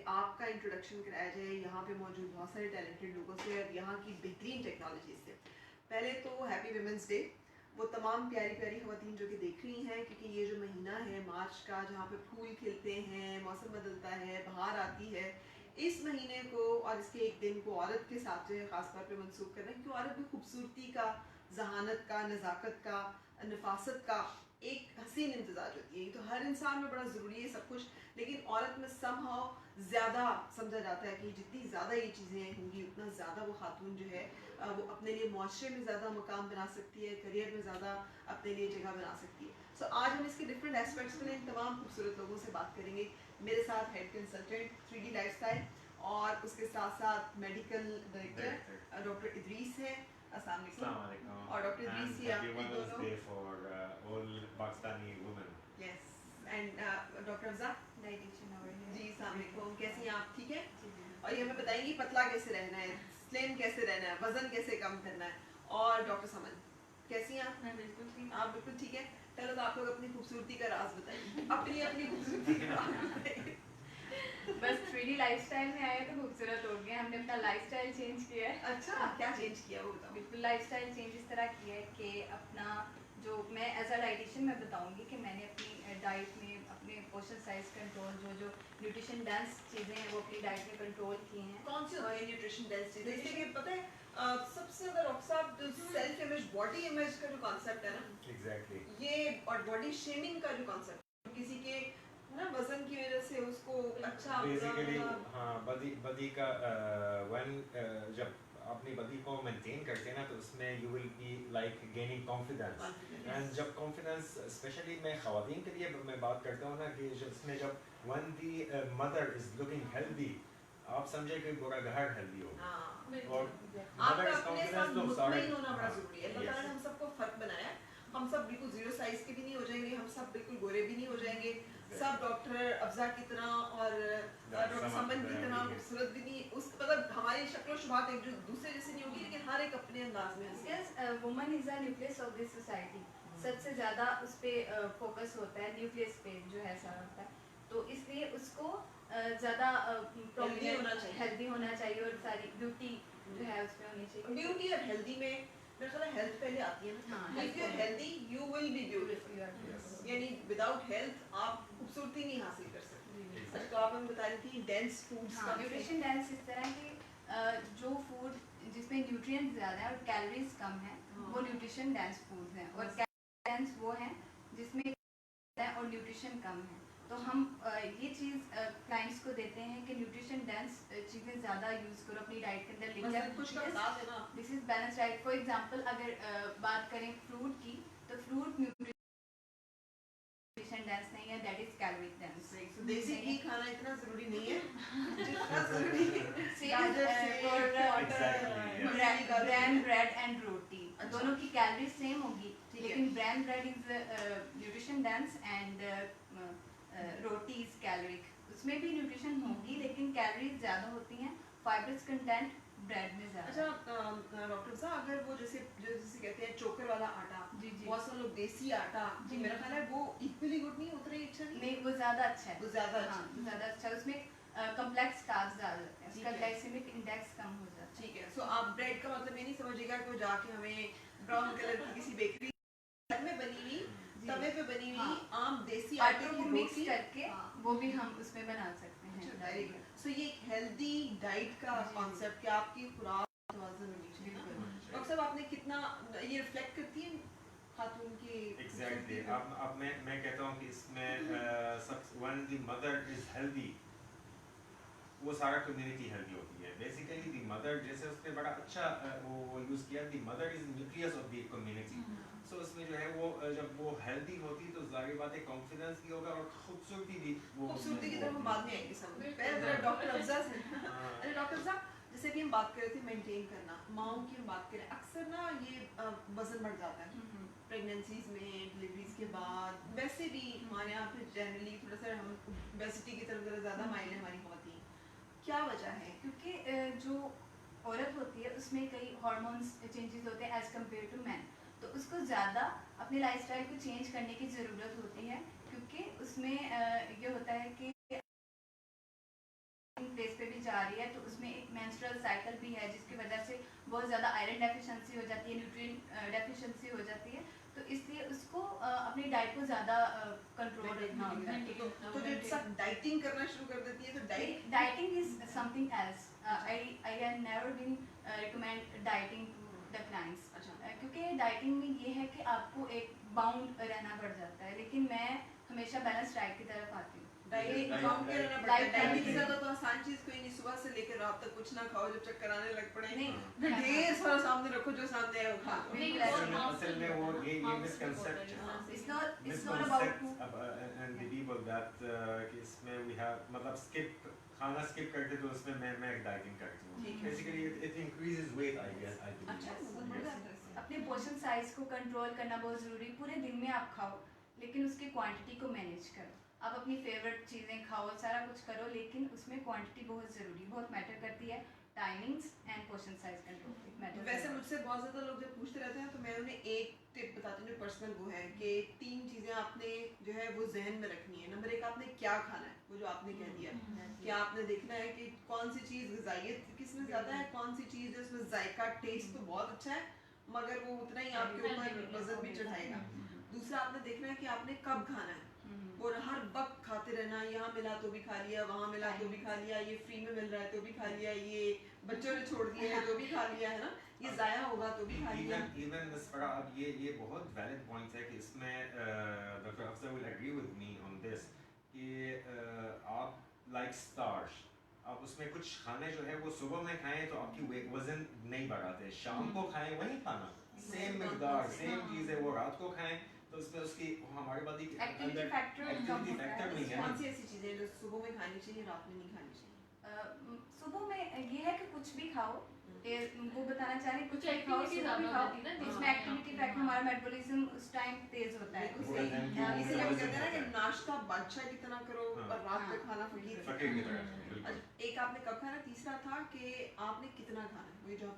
आपका इंट्रोडक्शन कराया जाए यहाँ पे मौजूद बहुत सारे टैलेंटेड लोगों से और यहाँ की बेहतरीन टेक्नोलॉजी से। पहले तो हैप्पी वुमेंस डे वो तमाम प्यारी प्यारी ख़वातीन जो कि देख रही हैं, क्योंकि ये जो महीना है मार्च का जहाँ पे फूल खिलते हैं, मौसम बदलता है, बहार आती है, इस महीने को और इसके एक दिन को औरत के साथ जो है ख़ास तौर पे मंसूब कर रहे हैं, क्योंकि औरत भी खूबसूरती का, जहानत का, नज़ाकत का, नफासत का एक हसीन इम्तजाज होती है। तो हर इंसान में बड़ा ज़रूरी है सब कुछ, लेकिन औरत में समहाउ ज़्यादा समझा जाता है कि जितनी ज़्यादा ये चीज़ें होंगी उतना ज़्यादा वो खातून जो है वो अपने लिए मुआशरे में ज़्यादा मकाम बना सकती है, करियर में ज़्यादा अपने लिए जगह बना सकती है। सो आज हम इसके डिफरेंट एस्पेक्ट्स पर इन तमाम खूबसूरत लोगों से बात करेंगे। मेरे साथ हेड कंसल्टेंट 3D लाइफस्टाइल और उसके साथ साथ मेडिकल डायरेक्टर डॉक्टर इदरीस है। अस्सलाम वालेकुम। और डॉक्टर इदरीस ही आपके दोनों yes and doctor Afza dietitian over here. जी अस्सलाम वालेकुम। कैसी हैं आप? ठीक है। जी जी। और ये हमें बताएंगी पतला कैसे रहना है, स्लिम कैसे रहना है, वजन कैसे कम करना है। और डॉक्टर समन कैसी हैं आप? मैं बिल्कुल ठीक। आप बिल्कुल ठीक है। चलो तो आप लोग अपनी खूबसूरती का राज बताइए, अपनी अपनी खूबसूरती का राज बताइए। बस 3D लाइफस्टाइल में आए तो खूबसूरत हो गए। हमने अपना लाइफस्टाइल चेंज किया है। अच्छा, क्या चेंज किया वो बताओ। बिल्कुल लाइफस्टाइल चेंज इस तरह किया है कि अपना जो मैं एज अ डाइटिशियन मैं बताऊंगी कि मैंने अपनी डाइट में अपने पोर्शन साइज कंट्रोल, जो न्यूट्रिशन डेंस चीज़ें हैं वो अपनी डाइट में कंट्रोल की हैं। कौन सी होती है न्यूट्रिशन डेंस चीज़ें? जैसे कि पता है सबसे ज़्यादा डॉक्टर साहब जो सेल्फ इमेज, बॉडी इमेज का जो कॉन्सेप्ट है ना, एग्जैक्टली ये और बॉडी शेमिंग का जो कॉन्सेप्ट, किसी के ना वजन की वजह से उसको अच्छा बेसिकली हाँ बदी का जब अपनी बदी को मेंटेन करते हैं ना तो उसमें you will be like gaining confidence. And जब कॉन्फिडेंस स्पेशली मैं ख़वातीन के लिए मैं बात करता हूँ ना कि जब one the mother is looking healthy, आप समझे कि पूरा घर हेल्दी होगा। और आपका अपने साथ मुतमईन होना बड़ा जरूरी है। अल्लाह yes. ताला ने हम सबको फर्क बनाया है। हम सब बिल्कुल जीरो साइज के भी नहीं हो जाएंगे, हम सब बिल्कुल गोरे भी नहीं हो जाएंगे, सब डॉक्टर अफ़ज़ा की तरह और डॉक्टर समन की तरह खूबसूरत भी नहीं, उस मतलब हमारी शक्ल शुबात एक दूसरे जैसे नहीं होगी, लेकिन हर एक अपने अंदाज में हंसी। Because woman is a nucleus of this society. सबसे ज़्यादा उस पर फोकस होता है, न्यूक्लियस पे जो है सारा होता है, तो इसलिए उसको ज़्यादा हेल्दी होना चाहिए और सारी ब्यूटी जो है उसमें होनी चाहिए। ब्यूटी और हेल्दी में मेरे ख्याल हेल्थ पहले आती है ना। हाँ, if you are healthy you will be beautiful. यानी विदाउट हेल्थ आप खूबसूरती नहीं हासिल कर सकते। अच्छा, तो आप हमें बता रही थी डेंस फूड्स का। न्यूट्रिशन डेंस इस तरह की जो फूड जिसमें न्यूट्रिएंट्स ज़्यादा है और कैलोरीज कम है वो न्यूट्रिशन डेंस फूड्स हैं, और डेंस वो हैं जिसमें है और न्यूट्रिशन कम है। तो हम ये चीज़ क्लाइंट्स को देते हैं कि न्यूट्रिशन डेंस चीज़ें ज़्यादा यूज़ करो अपनी डाइट के अंदर, लेकिन this is balance diet. For example अगर बात करें फ्रूट की, तो फ्रूट न्यूट्रिशन डेंस नहीं है, दैट इज कैलोरी डेंस। देसी घी खाना इतना जरूरी नहीं है जितना जरूरी ब्राउन ब्रेड एंड रोटी, दोनों की कैलोरी सेम होगी, लेकिन brown bread is nutrition dense and roti is caloric. उसमें भी न्यूट्रिशन होगी लेकिन कैलोरीज ज़्यादा होती हैं, फाइबर्स कंटेंट ब्रेड में ज़्यादा। अच्छा डॉक्टर साहब, अगर वो जैसे कहते हैं चोकर वाला आटा, जी जी, बहुत सारे लोग देसी आटा, जी मेरा ख्याल है वो इक्वली गुड नहीं, उतना ही अच्छा नहीं, वो ज़्यादा अच्छा है, वो ज़्यादा अच्छा, हाँ ज़्यादा अच्छा है, उसमें कम्प्लेक्स कार्ब्स ज़्यादा होते हैं, उसका ग्लाइसेमिक इंडेक्स कम हो जाता है। ठीक है। सो आप ब्रेड का मतलब ये नहीं समझिएगा कि वो जाके हमें ब्राउन कलर की किसी बेकरी में बनी हुई, तवे पे बनी हुई आम देसी आटे को मिक्स करके वो भी हम उसमें बना सकते हैं। सो ये हेल्दी डाइट का कॉन्सेप्ट कि आपकी खुराक तवाज़ुन होनी चाहिए। डॉक्टर साहब आपने कितना ये रिफ्लेक्ट करती है खातून की? एग्जैक्टली अब मैं कहता हूँ कि इसमें one the mother is healthy, वो सारा कम्युनिटी हेल्दी होती है। बेसिकली दी मदर, जैसे उसने बड़ा अच्छा वो यूज़ किया, the mother is nucleus of the community. So उसमें जो है वो जब वो हेल्दी होती तो जाहिर बात है कॉन्फिडेंस भी होगा और खूबसूरती भी। वो खूबसूरती की तरफ हम बाद में आएंगे समझ। पहले डॉक्टर अफ़ज़ा से अरे डॉक्टर साहब, जैसे कि हम बात कर रहे थे मेंटेन करना, माओं की हम बात करें, अक्सर ना ये वजन बढ़ जाता है प्रेगनेंसीज में, डिलीवरीज के बाद, वैसे भी हमारे यहाँ पे जनरली थोड़ा सा हम ओबेसिटी की तरफ ज़्यादा माइल है हमारी ख़वातीन। क्या वजह है? क्योंकि जो औरत होती है उसमें कई हार्मोन्स चेंजेस होते हैं एज कम्पेयर टू मैन, तो उसको ज़्यादा अपने लाइफस्टाइल को चेंज करने की ज़रूरत होती है, क्योंकि उसमें ये होता है कि मेंस्ट्रुअल साइकिल भी है, जिसकी वजह से बहुत ज़्यादा आयरन डेफिशिएंसी हो जाती है, न्यूट्रिएंट डेफिशिएंसी हो जाती है, तो इसलिए उसको अपनी डाइट को ज़्यादा कंट्रोल रखना होता है। तो जब सब डाइटिंग करना शुरू कर देती है तो dieting is something else. I have never been recommend dieting to the clients, क्योंकि डाइटिंग में ये है कि आपको एक बाउंड रहना पड़ जाता है, लेकिन मैं हमेशा बैलेंस डाइट की तरफ आती हूँ। डाइटिंग बाउंड के रहना पड़ता है। डाइटिंग की ज़्यादा तो आसान चीज़ कोई नहीं, सुबह से लेकर रात तक कुछ ना खाओ, जब चक्कर आने लग पड़े नहीं, फिर ढेर सारा सामने रखो, जो सामने है वो खा लो। असल में वो ये misconception It's not about food. and the people that कि इसमें we have मतलब skip खाना skip करते तो उसमें मैं डाइटिंग करती हूँ। Basically it increases weight I guess I believe. अच्छा, अपने पोर्शन साइज को कंट्रोल करना बहुत ज़रूरी। पूरे दिन में आप खाओ, लेकिन उसकी क्वांटिटी को मैनेज करो। आप अपनी फेवरेट चीज़ें खाओ, सारा कुछ करो, लेकिन उसमें क्वांटिटी बहुत ज़रूरी, बहुत मैटर करती है। Timings end portion size control matter. वैसे मुझसे बहुत ज़्यादा लोग जब पूछते रहते हैं तो मैं उन्हें एक टिप बताती हूँ जो पर्सनल वो है कि 3 चीज़ें आपने जो है वो जहन में रखनी है। नंबर 1, आपने क्या खाना है, वो जो आपने कह दिया कि आपने देखना है कि कौन सी चीज़ ग़िज़ाइयत किसमें ज़्यादा है, कौन सी चीज़ है उसमें जायका टेस्ट तो बहुत अच्छा है मगर वो उतना ही आपके ऊपर वजन भी चढ़ाएगा। दूसरा, आपने देखना है कि आपने कब खाना है, और हर वक्त खाते रहना, यहाँ मिला तो भी खा लिया, वहाँ मिला तो भी खा लिया, ये फ्री में मिल रहा है तो भी खा लिया, ये बच्चों ने छोड़ दिया है तो भी खा लिया, है ना, ये जाया होगा तो भी खा लिया। Even Ms. Farah, अब ये बहुत valid point है कि इसमें Dr. Afzal will agree with me on this कि आप like starch, आप उसमें कुछ खाने जो है वो सुबह में खाएं तो आपकी वजन नहीं बढ़ाते, शाम को खाएं वही खाना, सेम मिकदार सेम चीज़ है, वो रात को खाएं तो उसमें उसकी हमारे बॉडी के एक्टिविटी फैक्टर नहीं है। कौन सी ऐसी चीज़ें जो सुबह में खानी चाहिए रात में नहीं खानी चाहिए? सुबह में ये है कि कुछ भी खाओ, वो बताना चाह रहे हैं कुछ कुछ खाओ, activity सुबह भी ज़्यादा खाओ, होती है ना, जिसमें एक्टिविटी फैक्टर हमारा मेटाबॉलिज्म उस टाइम तेज होता है। बिल्कुल सही। इसलिए हम कहते हैं ना कि नाश्ता बादशाह की तरह करो और रात में खाना फकीर की तरह। एक आपने कब खाना, तीसरा था कि आपने कितना खाना है, वही जो आप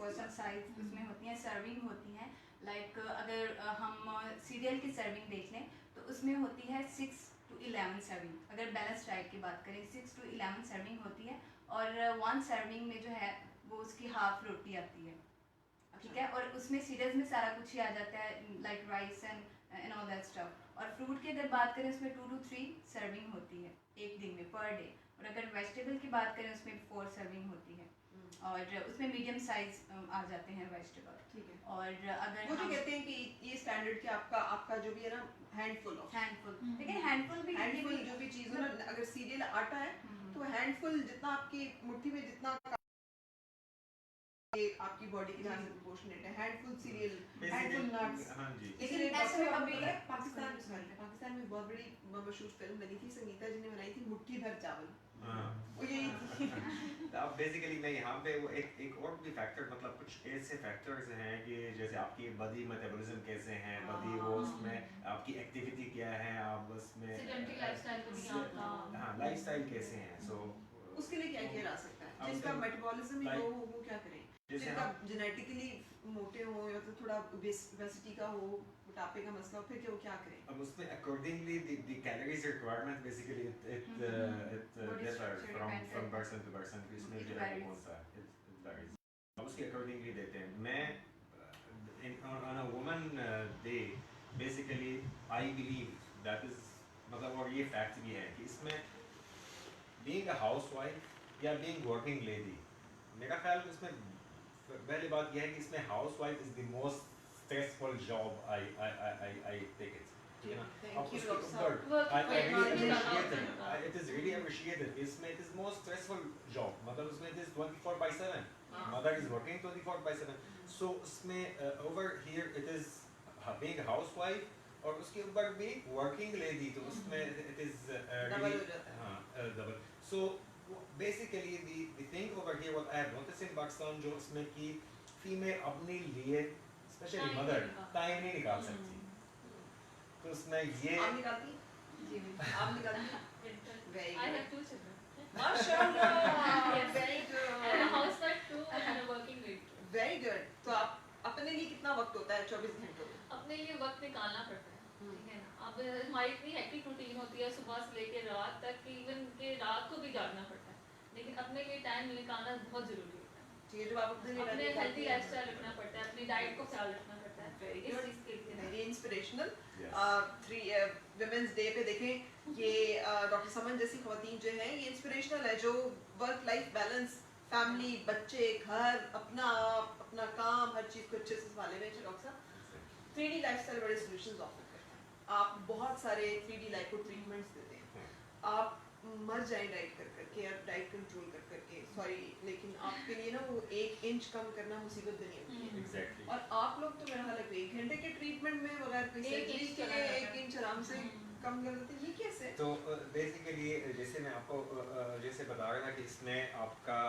पोर्शन साइज उसमें होती है, सर्विंग होती है। लाइक अगर हम सीरियल की सर्विंग देख लें तो उसमें होती है 6 to 11 सर्विंग। अगर बैलेंस डाइट की बात करें 6 to 11 सर्विंग होती है, और 1 सर्विंग में जो है वो उसकी हाफ रोटी आती है, ठीक है, और उसमें सीरियल्स में सारा कुछ ही आ जाता है, like rice and all that stuff. और फ्रूट की अगर बात करें उसमें 2 to 3 सर्विंग होती है एक दिन में पर डे, और अगर वेजिटेबल की बात करें उसमें 4 सर्विंग होती है, और उसमें मीडियम साइज आ जाते हैं वेजिटेबल, ठीक है। और अगर वो जो कहते हैं कि ये स्टैंडर्ड कि आपका जो भी है ना हैंडफुल, लेकिन हैंडफुल जो भी चीज़ हो ना, अगर सीरियल आटा है तो हैंडफुल जितना आपकी मुट्ठी में जितना आपकी बॉडी के साथ प्रोपोर्शनेट है, हैंडफुल सीरियल, हैंडफुल नट्स। हाँ जी। लेकिन ऐसे में अभी पाकिस्तान में बहुत बड़ी मशहूर फिल्म बनी थी, संगीता जी ने बनाई थी, मुट्ठी भर चावल। वो यही थी। अब बेसिकली मैं यहाँ पे वो एक और भी फैक्टर, मतलब कुछ ऐसे फैक्टर्स हैं कि जैसे आपकी बॉडी मेटाबॉलिज्म कैसे हैं, बॉडी वो उसमें आपकी एक्टिविटी क्या है, आप उसमें सेडेंटरी लाइफस्टाइल को भी आपका हाँ लाइफस्टाइल कैसे हैं, सो उसके लिए क्या किया जा सकता है? जिनका मेटाबॉलिज्म ही लो वो क्या करें? जिनका जेनेटिकली मोटे हो या तो थोड़ा ओबेसिटी का हो, मोटापे का मसला हो, फिर क्या करें? अब उसमें accordingly the calories requirement basically it differs from person to person, इसमें जो है वो कौन सा it varies, अब उसके accordingly देते हैं। मैं on a woman day basically I believe that is, मतलब और ये fact भी है कि इसमें being a housewife या being working lady, मेरा ख्याल इसमें पहली बात यह है कि इसमें housewife is the most stressful job I take it, ठीक है ना। अब उसके ऊपर I really appreciate it, it is really appreciated, इसमें it is most stressful job, मतलब उसमें it is 24/7, mother is working 24/7, so उसमें over here it is being a housewife और उसके ऊपर भी working lady, तो उसमें it is really double, so basically the thing over here what I have noticed in Pakistan जो उसमें कि फीमेल अपने लिए स्पेशली मदर टाइम नहीं निकाल सकती, तो उसमें ये आप निकालती? जी आप निकालती? Very I good. have 2 children. माशाल्लाह, Yes. very And a good. housewife too and a working lady. Very good. तो आप अपने लिए कितना वक्त होता है 24 घंटों में? अपने लिए वक्त निकालना पड़ता है, ठीक है ना। अब हमारी इतनी हेक्टिक रूटीन होती है सुबह से लेकर रात तक, इवन के रात को भी जागना पड़ता है, लेकिन अपने लिए टाइम निकालना बहुत जरूरी होता है। ये जब आप अपने लिए अपने टाइम हेल्दी निकालती हैं, लाइफस्टाइल रखना पड़ता है, अपनी डाइट को ख्याल रखना पड़ता है Very इस good. चीज़ के लिए ना। Very inspirational. Yes. Three women's day पे देखें ये डॉक्टर समन जैसी खवातीन जो हैं ये इंस्पिरेशनल है, जो वर्क लाइफ बैलेंस, फैमिली, बच्चे, घर, अपना आप, अपना काम, हर चीज़ को अच्छे से संभाले हुए हैं। डॉक्टर साहब 3D लाइफस्टाइल बड़े सॉल्यूशंस ऑफर करते हैं। आप बहुत सारे 3D लाइफ को ट्रीटमेंट्स देते हैं। आप मर जाए डाइट कर करके या डाइट कंट्रोल कर करके, सॉरी, लेकिन आपके लिए ना वो 1 इंच कम करना मुसीबत बनी होती है। Exactly. और आप लोग तो मेरा हाल है 1 घंटे के ट्रीटमेंट में बगैर कोई एक सर्जरी इंच के चला लिए जाता 1 है। इंच आराम से कम कर देते हैं। ये कैसे? तो बेसिकली जैसे मैं आपको जैसे बता रहा था कि इसमें आपका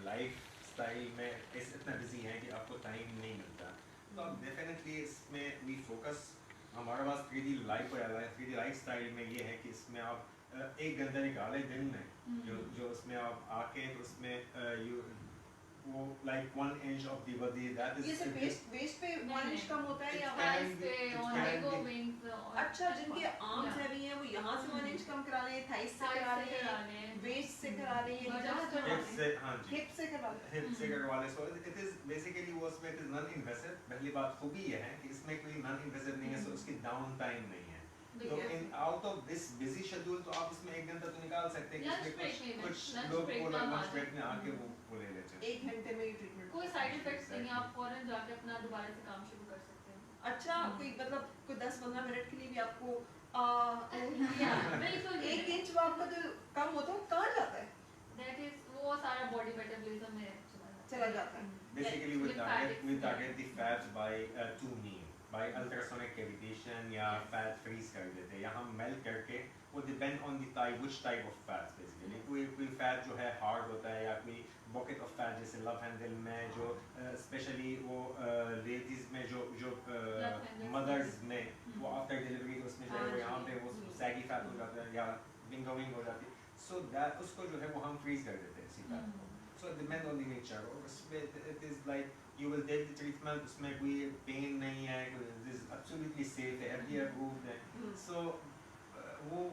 लाइफ स्टाइल में इतना बिजी है कि आपको टाइम नहीं मिलता, तो आप डेफिनेटली इसमें वी फोकस हमारे पास 3D life 3D life style में ये है कि इसमें आप 1 घंटा निकाले दिन में जो उसमें आप आके तो उसमें यू वो like 1 inch of the body that ये इज सिर्फ वेस्ट पे 1 नहीं, इंच कम होता है या It Thighs can पे be- और it can ego be- wings और अच्छा, जिनके आर्म्स Yeah. हैवी हैं वो यहाँ से 1 इंच कम करा लें, थाइस से Thighs करा से करा लें, लें। वेस्ट से करा लें, या Buttocks जहाँ करवा जहाँ हिप से, हाँ जी, हिप से करा लें। हिप से करवा ले। सो इट इज बेसिकली वो उसमें इट इज नॉन इन्वेसिव। पहली बात खूबी ये है कि इसमें कोई नॉन इन्वेसिव नहीं है, सो उसकी डाउन टाइम नहीं है। तो in out of this busy schedule तो आप इसमें 1 घंटा तो निकाल सकते हैं। Lunch इसमें break में, कुछ lunch लोग break वो का लंच बात ब्रेक है। में आके वो ले लेते हैं। 1 घंटे में ये ट्रीटमेंट कोई साइड इफेक्ट्स नहीं है, आप फौरन जाके अपना दोबारा से काम शुरू कर सकते हैं। अच्छा, कोई मतलब कोई 10-15 मिनट के लिए भी आपको बिल्कुल 1 इंच वो आपका जो कम होता है वो कहाँ जाता है? दैट इज वो सारा बॉडी मेटाबॉलिज्म में चला जाता है। Basically, we Lymphatics, target the fats by two means, by ultrasonic cavitation या fat freeze कर देते हैं, या हम melt करके वो depend on the type, which type of fats basically। कोई fat जो है hard होता है, या कोई bucket of fat जैसे love handle में जो especially वो ladies में जो Love handles mothers में वो after delivery उसमें जो है वो यहाँ पे वो saggy fat हो जाता है या winging हो जाती है, so that उसको जो है वो हम freeze कर देते हैं इसी fat को। So it depends on the nature, और उसमें it is like you will take the treatment, उसमें कोई pain नहीं है, it is absolutely safe है, FDA approved है, so वो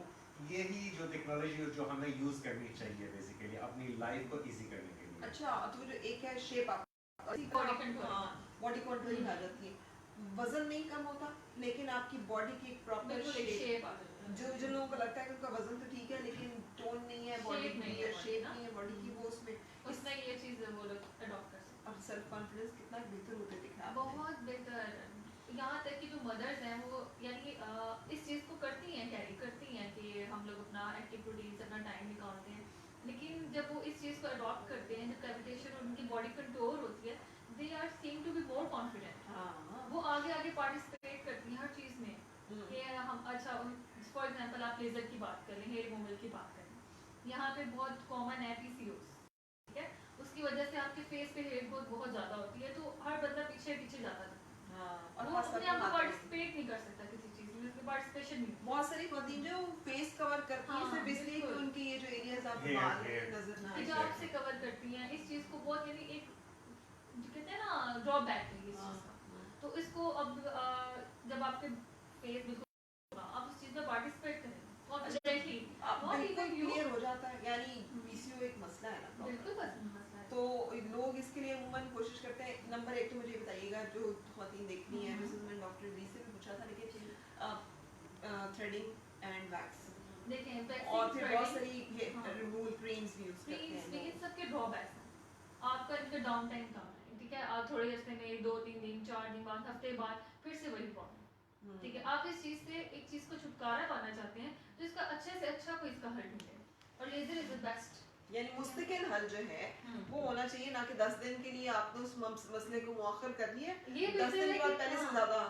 यही जो टेक्नोलॉजी जो हमें यूज करनी चाहिए बेसिकली अपनी लाइफ को इजी करने के लिए। अच्छा, तो जो एक है शेप आप Body control। बॉडी कंट्रोल आ जाती है, वजन नहीं कम होता लेकिन आपकी बॉडी की एक प्रॉपर बिल्कुल एक शेप, शेप आ जाती है। जो लोगों को लगता है कि उनका वजन तो ठीक है लेकिन टोन नहीं है बॉडी Shape नहीं की, है या body शेप ना। नहीं है बॉडी की, वो उसमें उसमें ये चीज़ वो लोग अडॉप्ट कर सकते और सेल्फ कॉन्फिडेंस कितना बेहतर होते दिख रहा हैं। है। बहुत बेहतर, यहाँ तक कि जो मदर्स हैं वो यानी इस चीज़ को करती हैं, कैरी करती हैं कि हम लोग अपना एक्टिव रूटीन अपना टाइम निकालते हैं, लेकिन जब वो इस चीज़ को अडॉप्ट करते हैं, जब कैविटेशन और उनकी बॉडी कंट्रोल होती है, they are seem to be more confident. हाँ, वो आगे पार्टिसिपेट करती हैं हर चीज़ में कि हम अच्छा, फॉर एग्जांपल आप लेज़र की बात करें, हेयर रिमूवल की बात करें, यहाँ पे बहुत कॉमन है PCOS, ठीक है, उसकी वजह से आपके फेस पे हेयर ग्रोथ बहुत ज़्यादा होती है, तो हर बंदा पीछे जाता है, और वो खास अपने करके आप को माता पार्टिसिपेट नहीं कर सकता किसी चीज़ में, उसमें पार्टिसिपेशन नहीं होता। बहुत सारी खवातीन जो फेस कवर करती हैं हाँ, सिर्फ इसलिए कि बिल्कुल। उनकी ये जो एरियाज आप Hair, बाल hair। नजर ना आए। हिजाब से कवर करती हैं, इस चीज़ को बहुत यानी एक जो कहते हैं ना ड्रॉबैक है इस चीज़ का, तो इसको अब जब आपके फेस बिल्कुल होगा, आप उस चीज़ में पार्टिसिपेट करें कॉन्फिडेंटली, बिल्कुल क्लियर हो जाता है, यानी PCO एक मसला है ना, बिल्कुल बस मसला है। तो लोग इसके लिए अमूमन कोशिश करते हैं। नंबर 1 तो मुझे ये बताइएगा जो खवातीन देखनी है, वैसे तो मैंने डॉक्टर वी से भी पूछा था, लेकिन थ्रेडिंग एंड वैक्स देखें और फिर बहुत सारी हाँ। रिमूवल क्रीम्स भी यूज करते क्रीम्स हैं भी, इन लोग। सबके ड्रॉबैक्स हैं। आपका इनका डाउन टाइम कम है, ठीक है, आप थोड़े हफ्ते में 2-3 दिन 4 दिन बाद, हफ्ते बाद फिर से वही प्रॉब्लम, ठीक है, आप इस चीज़ से एक चीज़ को छुटकारा पाना चाहते हैं तो इसका अच्छे से अच्छा कोई इसका हल ढूंढे, और लेजर इज द बेस्ट। यानी मुस्तकिल हल जो है वो होना चाहिए, ना कि 10 दिन के लिए आपने उस मसले को मुअख्खर कर लिया, ये 10 दिन के बाद पहले से ज्यादा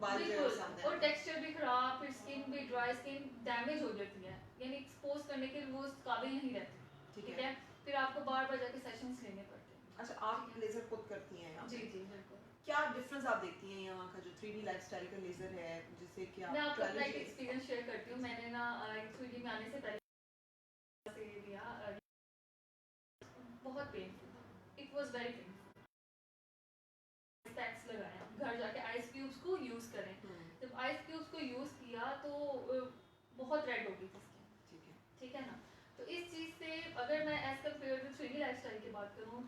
बाल जो है वो बिल्कुल, सामने और आए। टेक्सचर भी खराब, फिर स्किन भी ड्राई, स्किन डैमेज हो जाती है, यानी एक्सपोज करने के लिए वो उस काबिल नहीं रहती, ठीक है, फिर आपको बार जाके सेशंस लेने पड़ते हैं। अच्छा, आप लेजर खुद करती हैं यहाँ जी पे? जी बिल्कुल। क्या डिफरेंस आप देखती हैं यहाँ का जो 3D लाइफस्टाइल का लेजर है, जिससे कि मैं आपको अपना एक आप एक्सपीरियंस शेयर करती हूँ। मैंने ना एक 3D में आने से पहले से लिया, बहुत पेनफुल था, it was very painful. PACS लगाया, घर जाके आइस क्यूब्स को यूज करें, जब आइस क्यूब्स को यूज किया तो बहुत रेड हो गई थी स्किन, ठीक है। ठीक है ना, तो इस चीज से अगर मैं एज कम्पेयर टू लाइफस्टाइल की बात करूँ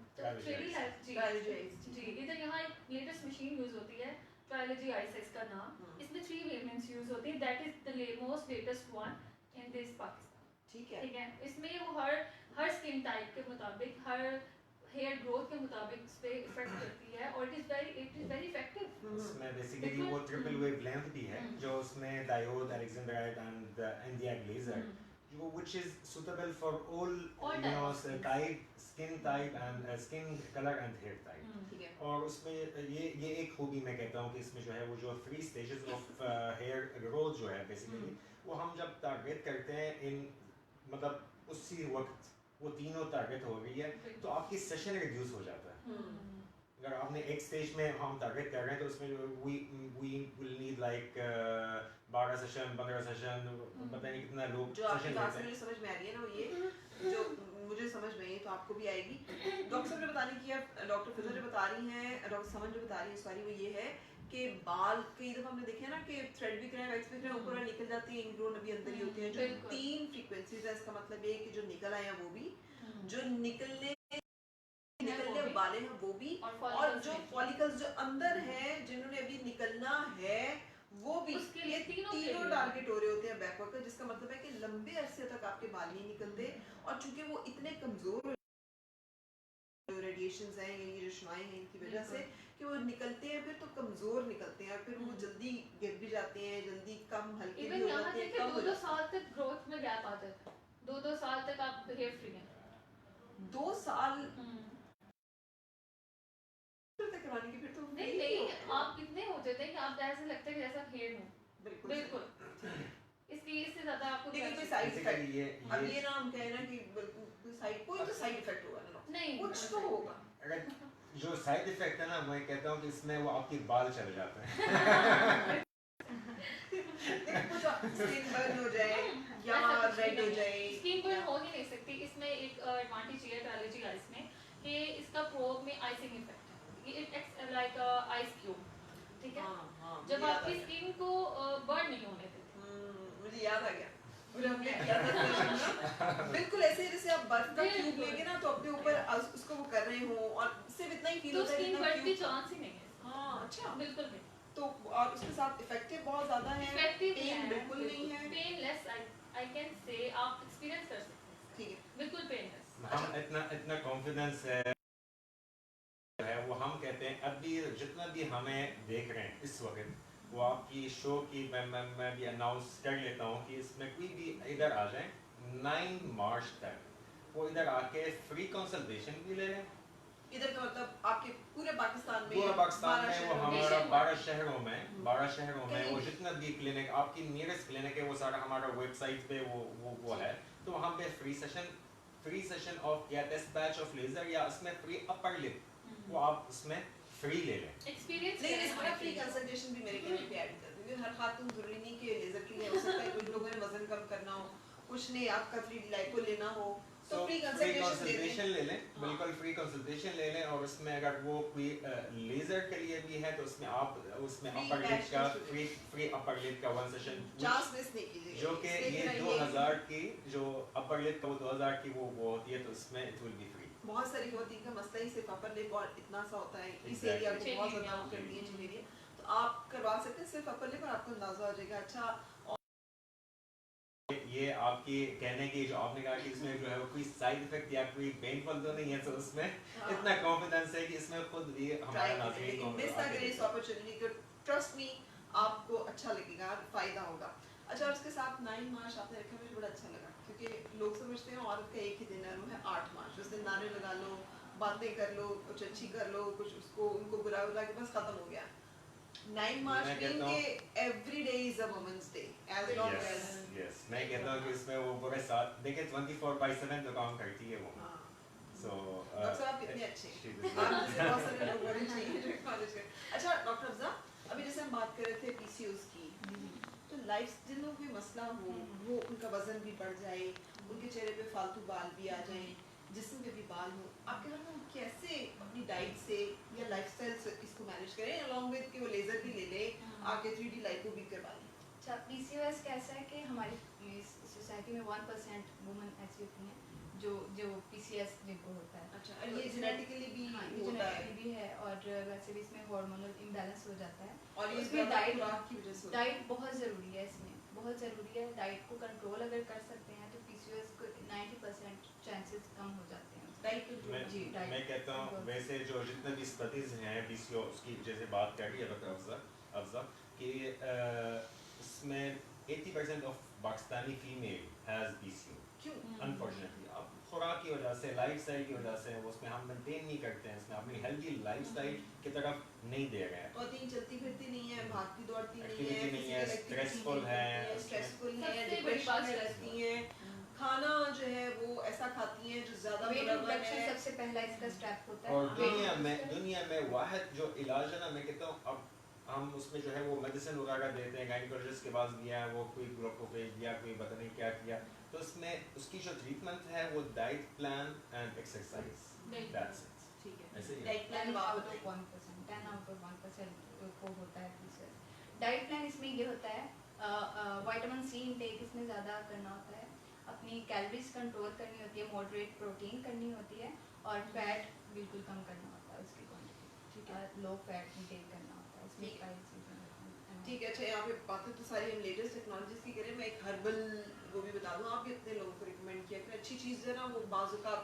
तो Trilogy treaty Eyes. Life Trilogy Eyes, जी इधर यहाँ एक लेटेस्ट मशीन यूज़ होती है ट्रायोलॉजी आइस इसका नाम इसमें 3 वेवलेंथ्स यूज़ होती है that is the most latest one in this Pakistan ठीक है। ठीक है इसमें वो हर स्किन टाइप के मुताबिक हर हेयर ग्रोथ के मुताबिक इस पे इफेक्ट करती है और इट इज वेरी इफेक्टिव उसमें बेसिकली वो ट्रिपल वेवलेंथ भी है जो उसमें डायोड एलेक्जेंड्राइट एंड इंडियम लेजर जो which is suitable for all All you know types of type skin type and skin color and hair type ठीक है। और उसमें ये एक खूबी मैं कहता हूँ कि इसमें जो है वो जो 3 stages of hair growth जो है बेसिकली वो हम जब टारगेट करते हैं इन मतलब उसी वक्त वो तीनों टारगेट हो गई है तो आपकी सेशन रिड्यूस हो जाता है अगर आपने एक स्टेज में हम टारगेट कर रहे हैं तो उसमें we will need like 12 session 15 session पता नहीं कितना लोग जो आपकी सेशन बात लेते मुझे हैं समझ में आ रही है ना वो ये जो मुझे समझ में आई तो आपको भी आएगी। डॉक्टर साहब ने बताने की अब डॉक्टर फिजा जो बता रही हैं डॉक्टर समन जो बता रही है सॉरी वो ये है कि बाल कई दफा हमने देखे हैं ना कि थ्रेड भी करें वैक्स भी करें ऊपर वाले निकल जाती है इनग्रोन अभी अंदर ही होते हैं जो बिल्कुल। 3 फ्रीक्वेंसीज है इसका मतलब ये कि जो निकल आए हैं वो भी जो निकलने वाले हैं वो भी और जो फॉलिकल्स जो अंदर हैं जिन्होंने अभी निकलना है वो भी उसके लिए ये तीनों के तीनों लिए। टारगेट हो रहे होते हैं बैकवर्ड का जिसका मतलब है कि लंबे अरसे तक आपके बाल नहीं निकलते और चूंकि वो इतने कमजोर रेडिएशंस हैं ये जो शुआएं हैं इनकी वजह से कि वो निकलते हैं फिर तो कमजोर निकलते हैं फिर वो जल्दी गिर भी जाते हैं जल्दी कम हल्के भी इवन हो यहाँ जाते हैं तक कि कम हो 2-2 जाते साल तक ग्रोथ में गैप आ जाता है 2-2 साल तक आप हेयर फ्री हैं हैं 2 साल तक करवाने की फिर तो नहीं free नहीं हो। आप इतने हो जाते हैं कि आप ऐसा लगता है कि जैसा हेयर हो बिल्कुल बिल्कुल इसलिए इससे ज्यादा आपको लेकिन कोई क्या- साइड इफेक्ट बेसिकली अब ये ना हम कहें ना कि साइड कोई तो साइड इफेक्ट होगा ना नहीं कुछ तो होगा अगर जो साइड इफेक्ट है ना मैं कहता हूँ कि इसमें वो आपके बाल चले जाते हैं कुछ स्किन बर्न हो जाए या ऐसा कुछ रेड हो नहीं है। जाए स्किन बर्न हो ही नहीं सकती इसमें एक एडवांटेज है ट्रायोलॉजी आइस में कि इसका प्रोब में आइसिंग इफेक्ट है ये it acts like ice cube ठीक है हाँ, जब मुझे आपकी याद आ स्किन को बर्न नहीं होने देते गया। मुझे याद आ गया मुझे हमने किया था session ना, बिल्कुल ऐसे ही जैसे आप बर्फ का क्यूब बिल्कुल। लेंगे ना तो अपने ऊपर उसको वो कर रहे हो और सिर्फ इतना ही फील तो होता है स्किन जितना बर्न की cube- चांस ही नहीं है हाँ अच्छा बिल्कुल भी तो और उसके साथ इफेक्टिव बहुत ज्यादा है इफेक्टिव पेन बिल्कुल नहीं है pen less I can say आप एक्सपीरियंस कर सकते हैं ठीक है बिल्कुल पेन लेस हम इतना कॉन्फिडेंस है वो हम कहते हैं अभी जितना भी हमें देख रहे हैं इस वक्त वो आपकी शो की मैं भी अनाउंस कर लेता हूँ कि इसमें कोई भी इधर आ जाए 9 मार्च तक वो इधर आके फ्री कंसल्टेशन भी ले लें इधर का मतलब आपके पूरे पाकिस्तान में पूरा पाकिस्तान 12 में वो शहरों में हमारा nationwide। 12 शहरों में कहीं वो भी। जितना भी क्लिनिक आपकी नियरेस्ट क्लिनिक है वो सारा हमारा वेबसाइट पे वो है तो वहाँ पे फ्री सेशन ऑफ या टेस्ट बैच ऑफ लेजर या उसमें फ्री अपर लिप वो आप उसमें फ्री ले लें एक्सपीरियंस लेकिन इसमें फ्री कंसल्टेशन भी मेरे कहने पे ऐड कर दूंगी हर खातून जरूरी नहीं कि लेजर के लिए हो सकता है कुछ लोगों ने वजन कम करना हो कुछ ने आपका 3D लाइको लेना हो तो फ्री कंसल्टेशन ले लें बिल्कुल फ्री कंसल्टेशन ले लें और उसमें अगर वो कोई लेजर के लिए भी है तो उसमें आप उसमें Free अपर लिप batch का का फ्री अपर लिप का 1 सेशन चांस मिस नहीं कीजिएगा जो कि ये 2000 की जो अपर लिप का वो 2000 की वो होती है तो उसमें इट विल बी फ्री बहुत सारी खवातीन का मसला ही सिर्फ अपर लिप और इतना सा होता है इस Exactly. एरिया को बहुत ज्यादा Chin कर दिए चिन एरिया तो आप करवा सकते हैं सिर्फ अपर लिप और आपको अंदाजा हो जाएगा अच्छा ये आपकी कहने की जो आपने कहा कि इसमें जो है वो कोई साइड इफेक्ट या कोई पेनफुल तो नहीं है तो उसमें इतना कॉन्फिडेंस है कि इसमें खुद भी हमारा नाज़रीन को मिस ना करें इस अपॉर्चुनिटी को ट्रस्ट मी आपको अच्छा लगेगा फायदा होगा अच्छा और उसके साथ 9 मार्च आपने रखा मुझे बड़ा अच्छा लगा क्योंकि लोग समझते हैं औरत का एक ही दिन है वो है 8 मार्च उस दिन नारे लगा लो बातें कर लो कुछ अच्छी कर लो कुछ उसको उनको बुरा बुला के बस खत्म हो गया 9 मार्च मैं मीन कहता हूँ- के every day is a women's day as long yes as yes मैं कहता हूँ कि इसमें वो पूरे साथ देखिए 24/7 तो काम करती है वो सो डॉक्टर साहब कितने अच्छे आप जैसे बहुत सारे लोग बड़े चाहिए जो कॉलेज के अच्छा डॉक्टर अफजा अभी जैसे हम बात कर रहे थे पीसीओएस की तो लाइफ जिन लोगों को मसला हो वो उनका वजन भी बढ़ जाए उनके चेहरे पे फालतू बाल भी आ जाएं जिस्म पे भी बाल हो आपके घर में कैसे अपनी डाइट से या लाइफस्टाइल से इसको मैनेज करें अलॉन्ग विद कि वो लेजर भी ले ले आके 3D लाइको भी करवा लें अच्छा पीसीओएस कैसा है कि हमारी सोसाइटी में 1% वुमेन ऐसी होती हैं जो जो PCOS जिनको होता है। अच्छा, तो और ये इसमें- जेनेटिकली भी हाँ, ये होता है genetically भी है और वैसे भी इसमें हार्मोनल इम्बैलेंस हो जाता है। और ये इसमें ज़्यादा डाइट खुराक की वजह से होता है। डाइट बहुत ज़रूरी है, इसमें बहुत ज़रूरी है। डाइट को कंट्रोल अगर कर सकते हैं तो PCOS को 90% चांसेस कम हो जाते हैं। डाइट कंट्रोल जी, डाइट मैं कहता हूँ control। वैसे जो जितने भी स्टडीज हैं PCOS की जैसे बात कर रही है डॉक्टर अफजा कि इसमें 80% of Pakistani female has PCO क्यों? अनफॉर्चुनेटली। अब खुराक की वजह से, लाइफ स्टाइल की वजह से वो उसमें हम मेंटेन नहीं करते हैं, इसमें अपनी हेल्दी लाइफ स्टाइल की तरफ नहीं दे रहे हैं। और तीन चलती फिरती नहीं है, भागती दौड़ती नहीं है, Activity नहीं है, physical activity stressful नहीं है, करती स्ट्रेसफुल है, सबसे बड़ी डिप्रेशन बात में stressful। रहती हैं, खाना जो है वो ऐसा खाती हैं जो ज्यादा वेट मुरवत रिडक्शन है। सबसे पहला इसका स्टेप होता है। और weight दुनिया में वाहिद जो इलाज है ना, मैं कहता हूँ अब हम उसमें जो है वो मेडिसिन वगैरह देते हैं, गायनिकोलॉजिस्ट के पास गया, वो कोई ग्लूकोफेज दिया, कोई पता नहीं क्या किया, तो उसमें उसकी जो ट्रीटमेंट है वो diet plan and exercise, that's it. ठीक है, ऐसे ही है। डाइट प्लान 10 आप out of बताइए। 1%, 10 out of 1% को होता है PCOS। डाइट प्लान इसमें ये होता है, विटामिन C इनटेक इसमें ज़्यादा करना होता है, अपनी कैलोरीज कंट्रोल करनी होती है, मॉडरेट प्रोटीन करनी होती है और फैट बिल्कुल कम करना होता है उसकी क्वांटिटी। ठीक है, लो फैट इनटेक करना होता है, इसमें ठीक सारी चीज़ें होती हैं। ठीक है। अच्छा, यहाँ पे बातें तो सारी हम लेटेस्ट टेक्नोलॉजीज की करें, मैं एक हर्बल वो भी बता दूँ, आप कितने लोगों को रिकमेंड किया कि अच्छी चीज़ है ना, वो बाजू का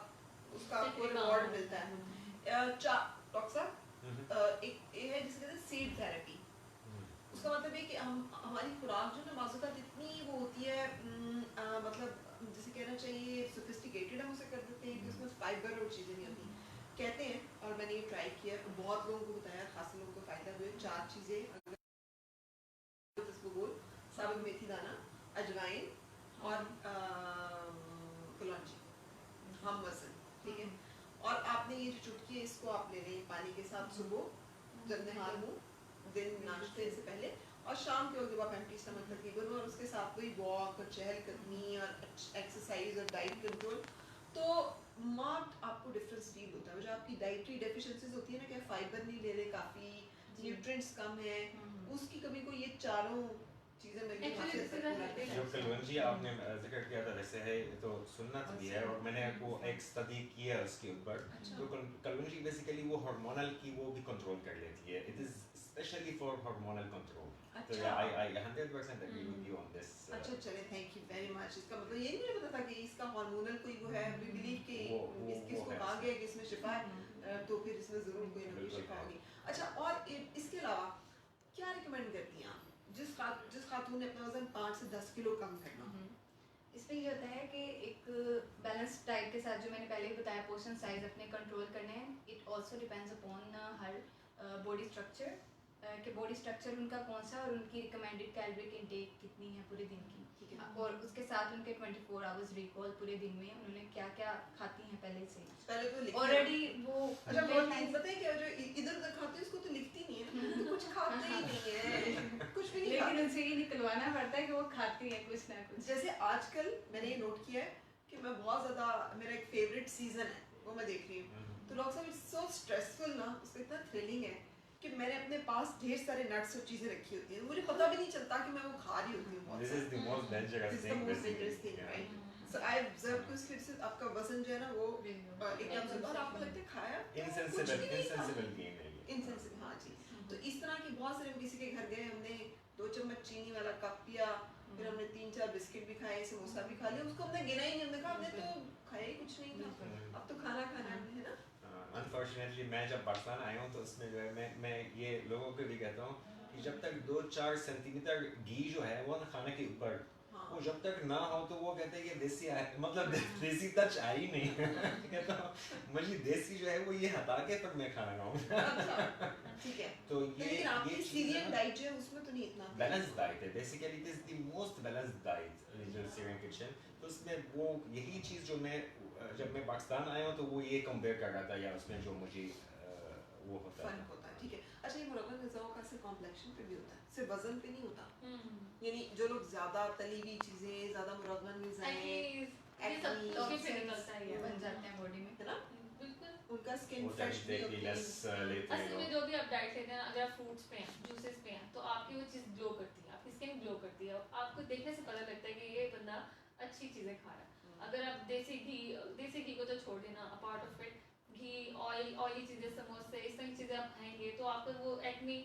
उसका आपको रिवॉर्ड मिलता है। डॉक्टर साहब, एक ये है जिसे कहते हैं सीड थेरेपी। उसका मतलब है कि हम हमारी खुराक जो ना बाजुकात इतनी वो होती है, मतलब जिसे कहना चाहिए सोफिस्टिकेटेड हम उसे कर देते हैं कि उसमें फाइबर और चीज़ें नहीं होती कहते हैं। और मैंने ये ट्राई किया, बहुत लोगों को बताया, खास लोगों को फ़ायदा हुए। 4 चीज़ें इसबगोल, साबुत मेथी दाना, अजवाइन और कलौंजी, हम वज़न, ठीक है। और आपने ये जो चुटकी है इसको आप ले रहे हैं पानी के साथ सुबह जब नहा लूँ, दिन नाश्ते से पहले, और शाम के वक्त जब आप एम्प्टी स्टमक तकरीबन, और उसके साथ कोई वॉक और चहलकदमी और एक्सरसाइज और डाइट कंट्रोल, तो मार्क्ड आपको डिफरेंस फील होता है। जो आपकी डाइटरी डेफिशिएंसीज होती है ना, क्या फाइबर नहीं ले रहे, काफ़ी न्यूट्रिएंट्स कम है, उसकी कमी को ये चारों चीज़ें मिलकर Actually, काफ़ी हद इससे तक पूरा ना- करती जो हैं। कलवंजी आपने जिक्र किया था वैसे है तो सुन्नत भी है, और मैंने वो एक स्टडी की है उसके ऊपर। अच्छा। तो कलवंजी बेसिकली वो हार्मोनल की वो भी कंट्रोल कर लेती है, it is specially for hormonal control. तो अच्छा। I 100% agree with you on this. अच्छा, चले, थैंक यू वेरी मच। इसका मतलब ये नहीं पता था कि इसका हार्मोनल कोई वो है। वी बिलीव कि वो इसको है। कहा गया कि इसमें शिफा है, तो फिर इसमें ज़रूर कोई ना कोई बिल्कुल शिफा है। होगी। अच्छा, और इसके अलावा क्या रिकमेंड करती हैं आप जिस खातून ने अपना वजन 5 से 10 किलो कम करना हो? इसमें ये होता है कि एक बैलेंस डाइट के साथ, जो मैंने पहले ही बताया, पोर्शन साइज अपने कंट्रोल करने हैं। It also depends upon her body structure, कि बॉडी स्ट्रक्चर उनका कौन सा और उनकी रिकमेंडेड कैलोरिक इनटेक कितनी है पूरे दिन की, ठीक है। और उसके साथ उनके 24 आवर्स रिकॉल पूरे दिन में उन्होंने क्या क्या खाती हैं पहले से पहले तो लिखती ऑलरेडी वो। अच्छा, बहुत चीज़ पता है क्या, जो इधर उधर खाती है उसको तो लिखती नहीं है, तो कुछ खाते ही नहीं है, कुछ भी नहीं लेकिन खाते। उनसे ये निकलवाना पड़ता है कि वो खाती है कुछ ना कुछ। जैसे आजकल मैंने ये नोट किया है कि मैं बहुत ज़्यादा, मेरा एक फेवरेट सीजन है वो मैं देख रही हूँ, तो डॉक्टर साहब इट्स सो स्ट्रेसफुल ना, उसका इतना थ्रिलिंग है कि मैंने अपने पास ढेर सारे नट्स और चीज़ें रखी होती हैं, मुझे पता भी नहीं चलता कि मैं वो खा रही होती हूँ। This is the most dangerous This is the thing most dangerous thing, right? So I observed कि उसकी वजह से आपका वजन जो है ना वो एकदम से, और आपको लगता है खाया तो कुछ भी नहीं था। इनसेंसिबल गेम है ये। Insensible, हाँ जी। तो इस तरह की बहुत सारे, हम किसी के घर गए, हमने 2 चम्मच चीनी वाला कप पिया, फिर हमने 3-4 बिस्किट भी खाए, समोसा भी खा लिया, उसको हमने गिना ही नहीं, हमने कहा हमने तो खाया ही कुछ नहीं था, अब तो खाना खाना है ना। अनफॉर्चुनेटली मैं जब पाकिस्तान आया हूँ तो उसमें जो है मैं ये लोगों को भी कहता हूँ कि जब तक 2-4 सेंटीमीटर घी जो है वो ना खाने के ऊपर, हाँ। वो जब तक ना हो तो वो कहते हैं कि देसी मतलब देसी टच आ ही नहीं। कहता हूँ मुझे देसी जो है वो ये हटा के फिर मैं खाना खाऊंगा। अच्छा, ठीक है। तो लेकिन आपकी सीरियन डाइट जो है उसमें तो नहीं इतना बैलेंस डाइट है, basically it is the most balance diet जो सीरियन किचन। तो उसमें वो यही चीज़ जो मैं जब मैं पाकिस्तान आया हूँ तो वो ये कंपेयर कर रहा था, या उसमें जो मुझे वो होता फर्क होता है, ठीक है। अच्छा, ये मुरब्बा ग़िज़ाओं का सिर्फ कॉम्प्लेक्शन पे भी होता है, सिर्फ वजन पे नहीं होता। यानी जो लोग ज़्यादा तली हुई चीज़ें, ज़्यादा मुरब्बा ग़िज़ाएं, ये सब acne, उसके पे निकलता है ये। बन जाते हैं बॉडी में। है ना, बिल्कुल। उनका स्किन वो फ्रेश भी होती है। लेस लेते असल में हैं। जो भी आप डाइट लेते हैं, अगर आप फ्रूट्स पे हैं, जूसेस पे हैं, तो आपकी वो चीज़ ग्लो करती है, आपकी स्किन ग्लो करती है, आपको देखने से पता लगता है कि ये बंदा अच्छी चीज़ें खा रहा है। अगर आप देसी घी को तो छोड़ देना, ऑयली चीजें, समोसे, इस तरह की चीजें आप खाएंगे तो आपको वो एक्ने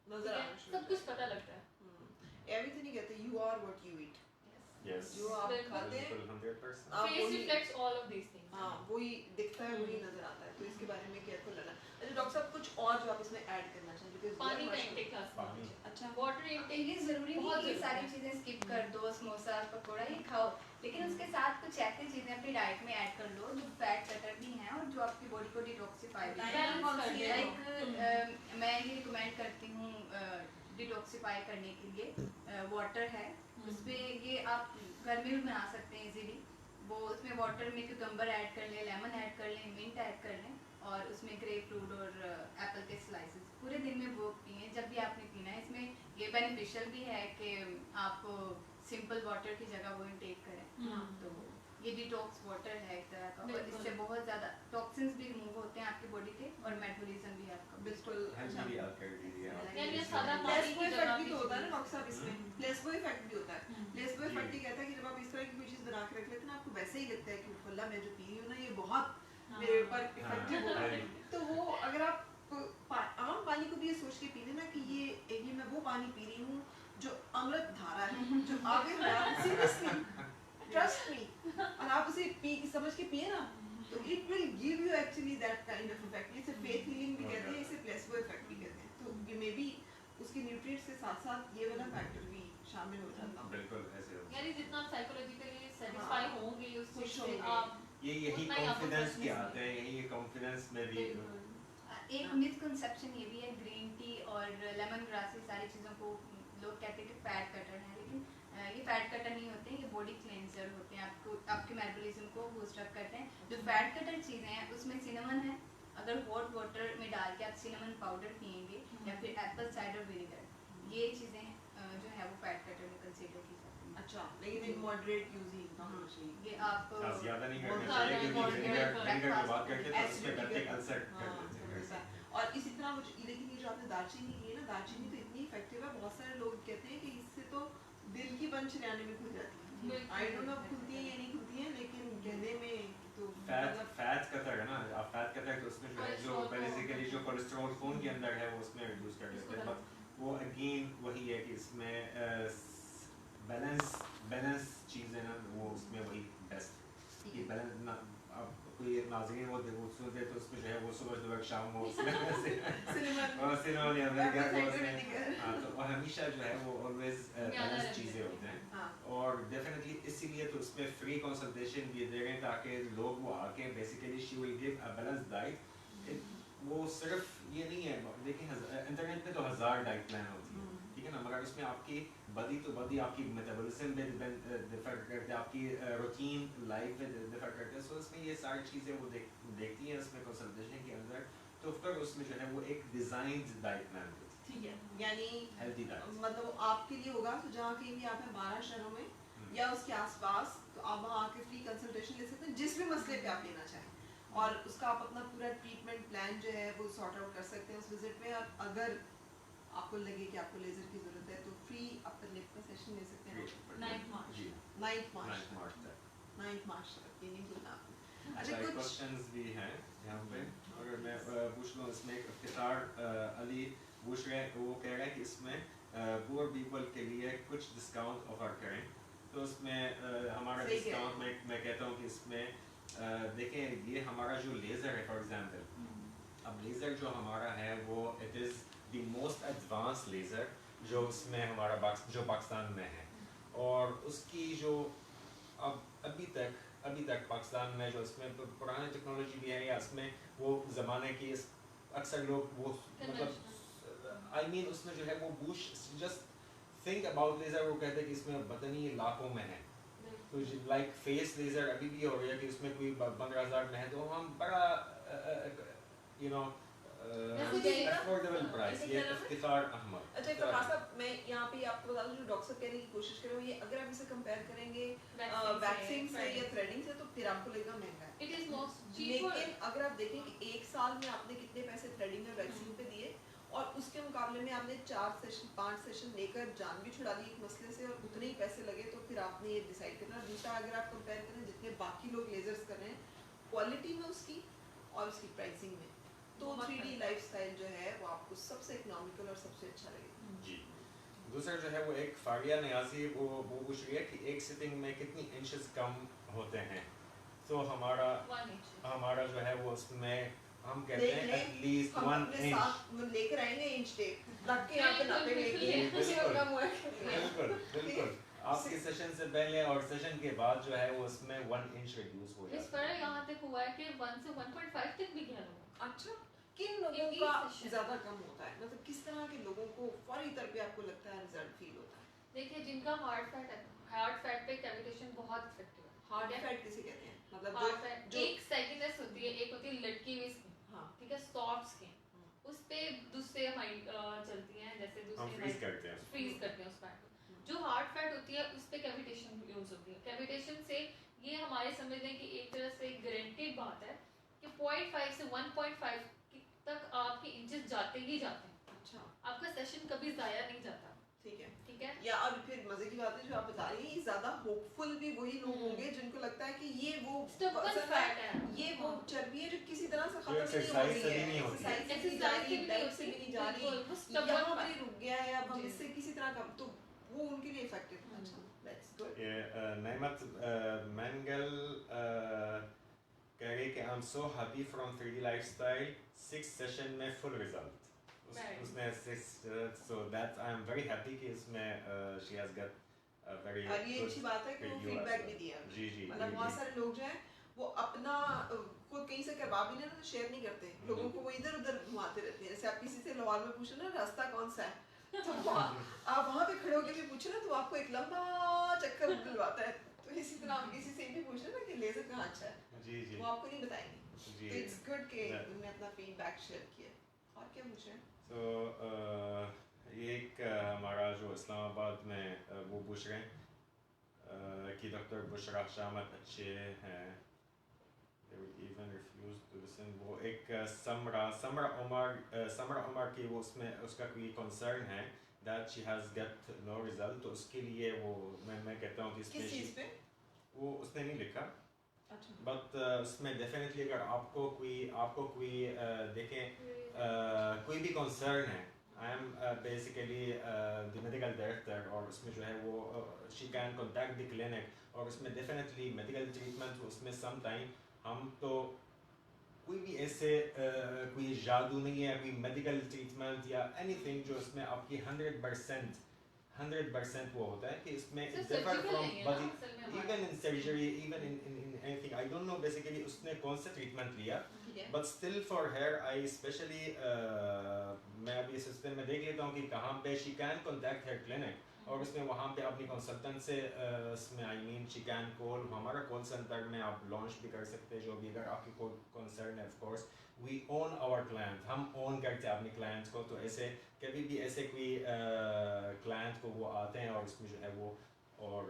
नजर आना शुरू सब कुछ पता लगता है। एवरीथिंग नहीं कहते, you are what you eat. Yes. जो आप बिल्कुल, खाते हैं 100%. आप फेस वही, reflects all of these things. हाँ वही दिखता है, वही नजर आता है, तो इसके बारे में केयरफुल रहना। अच्छा डॉक्टर साहब, कुछ और जो आप इसमें ऐड करना चाहें? बिकॉज़ पानी का इंटेक खास पानी। अच्छा वाटर इंटेक ये जरूरी नहीं बहुत है ये जरूरी सारी है। चीजें स्किप कर दो, समोसा पकोड़ा ये खाओ, लेकिन उसके साथ कुछ ऐसी चीजें अपनी डाइट में ऐड कर लो जो फैट कटर भी हैं और जो आपकी बॉडी को डिटॉक्सिफाई भी Balance करें। कर ले। लाइक मैं ये रिकमेंड करती हूँ डिटॉक्सिफाई करने के लिए वाटर है, उसमें ये आप घर में भी बना सकते हैं इजीली। वो उसमें वाटर में क्यूकम्बर ऐड कर लें, लेमन ऐड कर लें, मिंट ऐड कर लें और उसमें ग्रेप फ्रूट और एप्पल के स्लाइसेस पूरे दिन में वो पिए जब भी आपने पीना है। इसमें ये बेनिफिशियल भी है कि आप सिंपल वाटर की जगह वो इंटेक करें, तो ये डिटॉक्स वाटर है एक तरह का और बिल्कुल। इससे बहुत ज़्यादा टॉक्सिन्स भी रिमूव होते हैं आपकी बॉडी के और मेटाबॉलिज्म भी आपका बिल्कुल। हेल्दी भी आप कर दीजिए आप। यानी ये सादा प्लेसबो की इफेक्ट जगह भी तो पे होता है ना चीज़ें- डॉक्टर साहब इसमें, प्लेसबो इफेक्ट भी होता है। प्लेसबो जी। इफेक्ट ही कहता है कि जब आप इस तरह की कोई चीज बना के रख लेते हैं ना, आपको वैसे ही लगता है कि फल्ला मैं जो पी रही हूँ ना ये बहुत मेरे ऊपर इफेक्टिव हो रहा है। तो वो अगर आप आम पानी को भी ये सोच के पी लेना कि ये मैं वो पानी पी रही हूँ जो अमृत धारा है, जो आगे सीरियसली ट्रस्ट मी, और आप उसे पी समझ के पिए ना, तो it will give you actually that kind of effect. इसे फेथ हीलिंग भी कहते हैं, इसे प्लेसबो इफेक्ट भी कहते हैं। तो ये मे बी उसके न्यूट्रिएंट्स के साथ साथ ये वाला फैक्टर भी शामिल हो जाता है। बिल्कुल ऐसे होता है। यानी जितना आप साइकोलॉजिकली सेटिस्फाई होंगे उस चीज खुश से होंगे। आप यही उतना ही आपको कॉन्फिडेंस के freshness आते हैं, यही कॉन्फिडेंस में भी बिल्कुल। एक मिसकंसेप्शन ये भी है ग्रीन टी और लेमन ग्रास ये सारी चीज़ों को लोग कहते हैं कि फैट कटर है, लेकिन ये फैट कटर नहीं होते हैं, ये बॉडी क्लेंसर होते हैं, आपको आपके मेटाबॉलिज्म को बूस्ट अप करते हैं। जो फैट कटर चीज़ें हैं उसमें सिनेमन है, अगर हॉट वाटर में डाल के आप सिनेमन पाउडर पियेंगे या फिर एप्पल साइडर विनेगर, ये चीज़ें जो है वो फैट कटर में कंसीडर की जाती हैं। अच्छा, लेकिन इन मॉडरेट यूज ही इतना होना चाहिए। ये आप ज्यादा नहीं बहुत करना ज्यादा चाहिए क्योंकि नहीं विनेगर करना विनेगर की बात करके तो उसमें Acidity गट्टे का- अल्सर कर हाँ, देते हैं। ऐसा। और इसी तरह लेकिन ये जो आपने दालचीनी की है ना, दालचीनी तो इतनी इफेक्टिव है, बहुत सारे लोग कहते हैं कि इससे तो दिल की बंच आने में खुल जाती है। बिल्कुल। आई डोंट नो खुलती है या नहीं खुलती है, लेकिन कहने में तो फैट कटर है ना, आप फैट कटर तो उसमें जो है जो कोलेस्ट्रॉल को- बेसिकली जो कोलेस्ट्रॉल खून के अंदर है वो उसमें रिड्यूस कर देते हैं। उसको बट वो अगेन वही है कि इसमें बैलेंस चीज़ है ना, वो उसमें वही बेस्ट कि बैलेंस ना। अब कोई नाज़रीन वो सुनते तो उसमें जो है वो सुबह सुबह शाम वो उसमें सिनेमन और सिनेमा या विनेगर वो Apple cider उसमें vinegar। हाँ, तो और हमेशा जो है वो ऑलवेज बैलेंस रहते चीज़ें हैं। होते हैं। हाँ, और डेफिनेटली इसीलिए तो उसमें फ्री कंसल्टेशन भी दे रहे हैं ताकि लोग वो आके basically she will give a balance diet. वो सिर्फ ये नहीं है, देखिए इंटरनेट पे तो 1000 डाइट प्लान होती है, ठीक है ना, मगर उसमें आपकी बॉडी आपकी मेटाबॉलिज्म पे डिफर करते हैं, आपकी रूटीन लाइफ पे डिफर करते हैं। सो इसमें ये सारी चीज़ें वो देखती हैं उसमें कंसल्टेशन के अंदर, तो फिर उसमें जो है वो एक डिज़ाइंड डाइट प्लान होती है, ठीक है। यानी हेल्दी डाइट। मतलब आपके लिए होगा तो जहाँ कहीं भी आप हैं 12 शहरों में या उसके आसपास, तो आप वहाँ आके फ्री कंसल्टेशन ले सकते हैं जिस भी मसले पे आप लेना चाहें, और उसका आप अपना पूरा ट्रीटमेंट प्लान जो है वो सॉर्ट आउट कर सकते हैं उस विजिट में। और अगर आपको लगे कि आपको लेजर की जरूरत है तो फ्री अपर लिप का सेशन ले सकते हैं 9th March। जी 9 मार्च 9 मार्च तक। 9 मार्च तक, ये नहीं भूलना आपने। अच्छा अच्छा, कुछ क्वेश्चंस भी हैं यहाँ पे, अगर मैं पूछ लूँ इसमें एक इफ्तिखार अली पूछ रहे हैं, वो कह रहे हैं कि इसमें पुअर पीपल के लिए कुछ डिस्काउंट ऑफर करें। तो उसमें हमारा सही कह रहे डिस्काउंट मैं कहता हूँ कि इसमें देखें ये हमारा जो लेज़र है फॉर एग्जांपल, अब लेज़र जो हमारा है वो it is the most advance laser जो उसमें हमारा जो पाकिस्तान में है, और उसकी जो अभी तक पाकिस्तान में जो इसमें पुरानी टेक्नोलॉजी भी है या इसमें वो ज़माने की अक्सर लोग वो मतलब आई मीन उसमें जो है वो Bush just think about laser, वो कहते हैं कि इसमें पता नहीं लाखों में है। तो लाइक फेस लेज़र अभी भी हो रही है कि उसमें कोई 15,000 में है, तो हम बड़ा यू नो अफोर्डेबल प्राइस, ये इफ्तिखार अहमद। अच्छा इफ्तिखार साहब, मैं यहाँ पे आपको बता दूं जो डॉक्टर साहब कहने की कोशिश कर रहे हो, ये अगर आप इसे कंपेयर करेंगे वैक्सिंग से या थ्रेडिंग से तो फिर आपको लगेगा महंगा है। It is most cheaper। लेकिन अगर आप देखें कि एक साल में आपने कितने पैसे थ्रेडिंग और वैक्सिंग पे दिए, और उसके मुकाबले में आपने 4 सेशन 5 सेशन लेकर जान भी छुड़ा ली एक मसले से, और उतने ही पैसे लगे, तो फिर आपने ये डिसाइड करना। दूसरा, अगर आप कंपेयर करें जितने बाकी लोग लेजर्स कर रहे हैं क्वालिटी में उसकी और उसकी प्राइसिंग में, तो वो मत 3D करें। लाइफस्टाइल जो है वो आपको सबसे इकोनॉमिकल और सबसे अच्छा लगेगा। जी। दूसरा जो है वो एक फारिया नियाजी वो पूछ रही है कि एक सिटिंग में कितनी इंचेस कम होते हैं। तो हमारा 1 इंच। जो है वो उसमें हम कहते देख हैं लें, एटलीस्ट हम 1 अपने इंच। साथ लेकर आएंगे इंच टेप रख के यहाँ पे बिल्कुल, नापेंगे बिल्कुल, कि बिल्कुल। किसी को कम हुआ है। बिल्कुल बिल्कुल। आपके सेशन से पहले और सेशन के बाद जो है वो उसमें 1 इंच रिड्यूस हो इस जाता पर है। यहाँ तक हुआ है कि 1 से 1.5 तक भी गया लोग। अच्छा, किन लोगों एक का session। ज्यादा कम होता है, मतलब किस तरह के लोगों को फौरी तौर पे आपको लगता है रिजल्ट फील होता है? देखिए जिनका हार्ट फैट पे कैविटेशन बहुत इफेक्टिव है। हार्ड ठीक है? फैट किसे कहते हैं, मतलब हार्ट फैट जो एक सेगनेस होती है, एक होती है लटकी हुई स्किन, हाँ ठीक है, सॉफ्ट स्किन, उस पे दूसरे हमारी चलती हैं, जैसे हम दूसरे फ्रीज करते हैं। फ्रीज करते हैं उस फैट को। जो हार्ड फैट होती है उस पे कैविटेशन यूज होती है। कैविटेशन से ये हमारे समझ लें कि एक तरह से गारंटेड बात है कि 0.5 से 1.5 तक आपके इंचेस जाते ही जाते हैं। अच्छा आपका सेशन कभी जाया नहीं जाता। ठीक है। ठीक है, या और फिर मजे की बात है जो आप बता रही हैं, ज्यादा होपफुल भी वही लोग होंगे जिनको लगता है कि ये वो स्टबन वज़न फैट है, ये वो हाँ। चर्बी है जो किसी तरह से जो खत्म ही नहीं हो exercise से रही भी नहीं है, होती है। एक्सरसाइज से भी नहीं जा एक्सरसाइज रही, से भी डाइट नहीं से भी होती, नहीं जा रही, बिल्कुल, वो stubborn यहाँ पर fat। ही रुक गया है, अब हम जी। इससे किसी तरह का तो वो उनके लिए इफेक्टिव है। अच्छा दैट्स गुड। नईमत मैंगल कह रही कि I am so happy from 3D lifestyle 6 session में फुल रिजल्ट। Right. उसने 6 so that I am very happy कि इसमें she has get a very और ये अच्छी बात है कि वो फीडबैक भी दिया है। जी जी मतलब बहुत सारे लोग जो हैं वो अपना खुद कहीं से करवा भी ना तो शेयर नहीं करते, लोगों को वो इधर उधर घुमाते रहते हैं। जैसे आप किसी से लाहौर में पूछो ना रास्ता कौन सा है, तो आप वहाँ पे खड़े होकर भी पूछो ना तो आपको एक लंबा चक्कर दिलवाता है। तो इसी तरह आप किसी से भी पूछो ना कि लेजर कहाँ अच्छा है, जी जी वो आपको नहीं बताएंगे। जी। तो इट्स गुड कि Yeah. उन्होंने अपना फीडबैक शेयर किया। और क्या पूछे? तो ये एक हमारा जो इस्लामाबाद में वो पूछ रहे हैं कि डॉक्टर बुशरा शामत अच्छे हैं, they would even refuse to listen। वो एक समरा उमर की वो उसमें उसका कोई कंसर्न है that she has get no result। तो उसके लिए वो मैं कहता हूँ कि किस इसमें चीज़ पे? वो उसने नहीं लिखा, अच्छा बट उसमें डेफिनेटली अगर आपको कोई देखें कोई भी कंसर्न है, I am basically the medical director, और उसमें जो है वो she can contact the clinic, और उसमें डेफिनेटली मेडिकल ट्रीटमेंट उसमें सम टाइम हम तो कोई भी ऐसे कोई जादू नहीं है, कोई मेडिकल ट्रीटमेंट या एनीथिंग जो इसमें आपकी 100% वो होता है कि इसमें सिर्फ डिफर surgical फ्रॉम नहीं है ना, बॉडी, असल में हमारा। Even in surgery, even in anything, I don't know basically उसने कौन सा ट्रीटमेंट लिया, ठीक है। But still for here I specially मैं अभी सिस्टम में देख लेता हूँ कि कहाँ पे she can contact her clinic, और उसमें वहाँ पे अपनी कंसल्टेंट से इसमें I mean she can call हमारा कॉल सेंटर में आप लॉन्च भी कर सकते हैं जो भी अगर आपकी कोई कंसर्न है। Of course we own our client, हम ओन करते हैं अपने क्लाइंट्स को, तो ऐसे कभी भी ऐसे कोई क्लाइंट को वो आते हैं और इसमें जो है वो और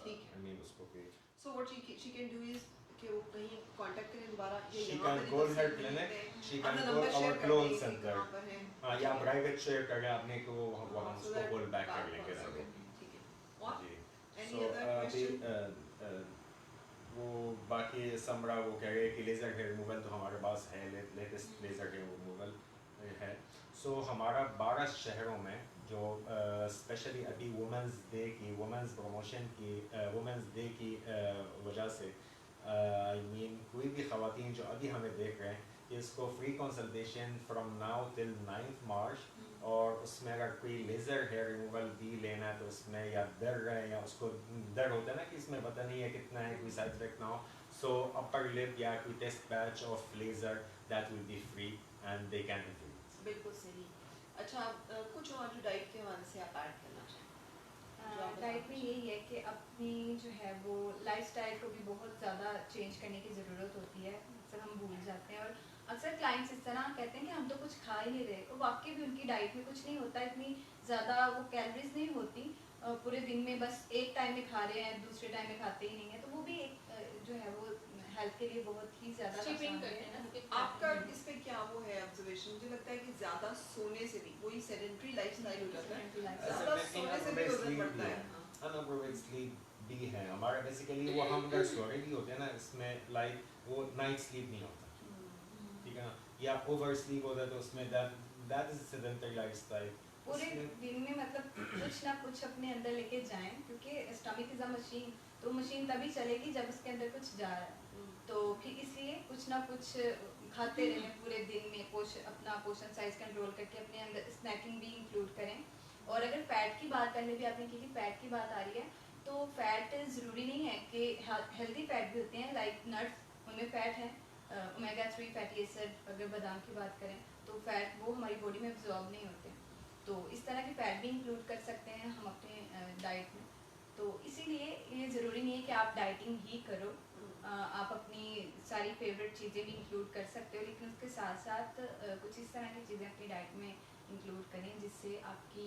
ठीक है। आई मीन उसको कोई So what she can do is कि वो कहीं कांटेक्ट करें दोबारा, ये She यहाँ can पे call नहीं her बस clinic, नहीं she अपना can number call share our कर clone दें कि center, कहाँ पर है। हाँ या प्राइवेट शेयर करें अपने को, वो हम So उसको that कॉल बैक कर बात लेंगे हो आगे। सके। ठीक है। और जी। any So, other अभी question? वो बाकी समरा वो कह रहे हैं कि लेज़र हेयर रिमूवल तो हमारे पास है, लेटेस्ट लेज़र हेयर रिमूवल है। सो हमारा 12 शहरों में जो स्पेशली अभी वुमेंस डे की, वुमेंस प्रमोशन की, वुमेंस डे की वजह से आई मीन कोई भी ख़वातीन जो अभी हमें देख रहे हैं कि इसको free consultation from now till 9 मार्च, और उसमें अगर कोई लेज़र हेयर रिमूवल भी लेना है तो उसमें या डर रहे या उसको डर होता है ना कि इसमें पता नहीं है कितना है, कोई साइड इफेक्ट ना हो, सो अपर लिप या कोई test patch of laser that will be free and they can it. बिल्कुल सही। अच्छा कुछ और जो डाइट के हवाले से आप ऐड करना चाहें? डाइट में यही है कि अपनी जो है वो लाइफस्टाइल को भी बहुत ज़्यादा चेंज करने की ज़रूरत होती है, अक्सर हम भूल जाते हैं। और अक्सर क्लाइंट्स इस तरह कहते हैं कि हम तो कुछ खा ही नहीं रहे, और वाकई भी उनकी डाइट में कुछ नहीं होता, इतनी ज़्यादा वो कैलोरीज नहीं होती, पूरे दिन में बस एक टाइम में खा रहे हैं, दूसरे टाइम में खाते ही नहीं है, तो वो भी एक जो है वो हेल्थ के लिए बहुत ही ज़्यादा Skipping नुकसान करते हैं ना, है। skip आपका करते हैं। इस पे क्या वो है ऑब्जर्वेशन? मुझे लगता है कि ज्यादा सोने से भी वही सेडेंटरी लाइफस्टाइल हो जाता है, ज्यादा सोने से भी वजन बढ़ता है। हाँ। अनअप्रोप्रिएट स्लीप भी है हमारा, बेसिकली वो हम अगर सो रहे भी होते हैं ना इसमें लाइक वो नाइट स्लीप नहीं होता, ठीक या ओवर स्लीप होता है तो उसमें दैट इज सेडेंटरी लाइफस्टाइल। पूरे दिन में मतलब कुछ ना कुछ अपने अंदर लेके जाएं, क्योंकि स्टमक इज अ मशीन, तो मशीन तभी चलेगी जब उसके अंदर कुछ जा रहा है। तो फिर इसलिए कुछ ना कुछ खाते रहें पूरे दिन में, अपना पोर्शन साइज कंट्रोल करके अपने अंदर स्नैकिंग भी इंक्लूड करें। और अगर फैट की बात पहले भी आपने की फैट की बात आ रही है, तो फैट ज़रूरी नहीं है कि हेल्दी फैट भी होते हैं, लाइक नट्स उनमें फ़ैट है, ओमेगा 3 फैटी एसिड, अगर बादाम की बात करें तो फैट वो हमारी बॉडी में एब्जॉर्ब नहीं होते, तो इस तरह के फैट भी इंक्लूड कर सकते हैं हम अपने डाइट में। तो इसीलिए ये ज़रूरी नहीं है कि आप डाइटिंग ही करो, आप अपनी सारी फेवरेट चीज़ें भी इंक्लूड कर सकते हो, लेकिन उसके साथ साथ कुछ इस तरह की चीज़ें अपनी डाइट में इंक्लूड करें जिससे आपकी